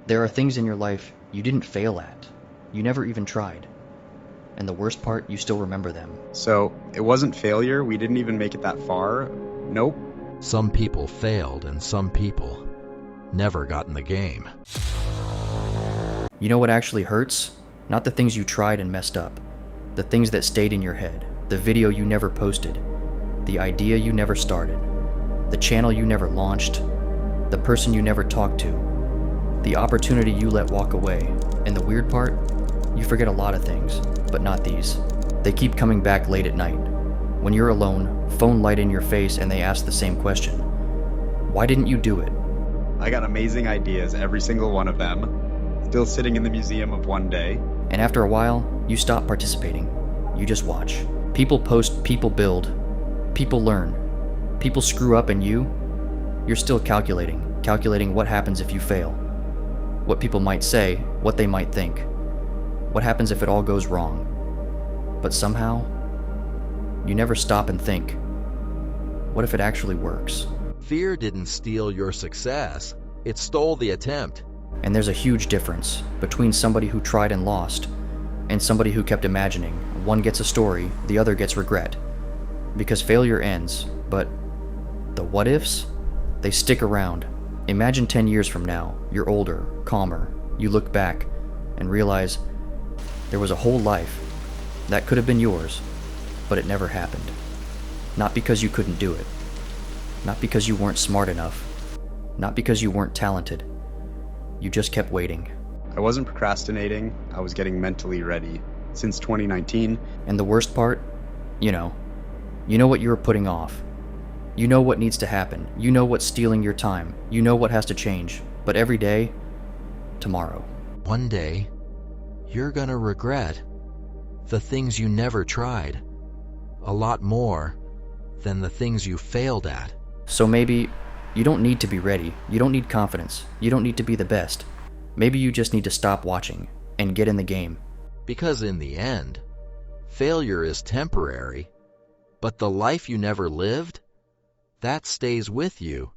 There are things in your life you didn't fail at. You never even tried. And the worst part, you still remember them. So it wasn't failure. We didn't even make it that far. Nope. Some people failed and some people never got in the game. You know what actually hurts? Not the things you tried and messed up. The things that stayed in your head. The video you never posted. The idea you never started. The channel you never launched. The person you never talked to. The opportunity you let walk away. And the weird part? You forget a lot of things, but not these. They keep coming back late at night. When you're alone, phone light in your face and they ask the same question. Why didn't you do it? I got amazing ideas, every single one of them. Still sitting in the museum of one day. And after a while, you stop participating. You just watch. People post, people build, people learn. People screw up and you're still calculating what happens if you fail. What people might say, what they might think. What happens if it all goes wrong? But somehow, you never stop and think, what if it actually works? Fear didn't steal your success. It stole the attempt. And there's a huge difference between somebody who tried and lost and somebody who kept imagining. One gets a story, the other gets regret. Because failure ends, but the what ifs? They stick around. Imagine 10 years from now, you're older, calmer, you look back and realize there was a whole life that could have been yours, but it never happened. Not because you couldn't do it. Not because you weren't smart enough. Not because you weren't talented. You just kept waiting. I wasn't procrastinating. I was getting mentally ready. Since 2019. And the worst part? You know what you were putting off. You know what needs to happen. You know what's stealing your time. You know what has to change. But every day, tomorrow. One day, you're gonna regret the things you never tried a lot more than the things you failed at. So maybe you don't need to be ready. You don't need confidence. You don't need to be the best. Maybe you just need to stop watching and get in the game. Because in the end, failure is temporary, but the life you never lived, that stays with you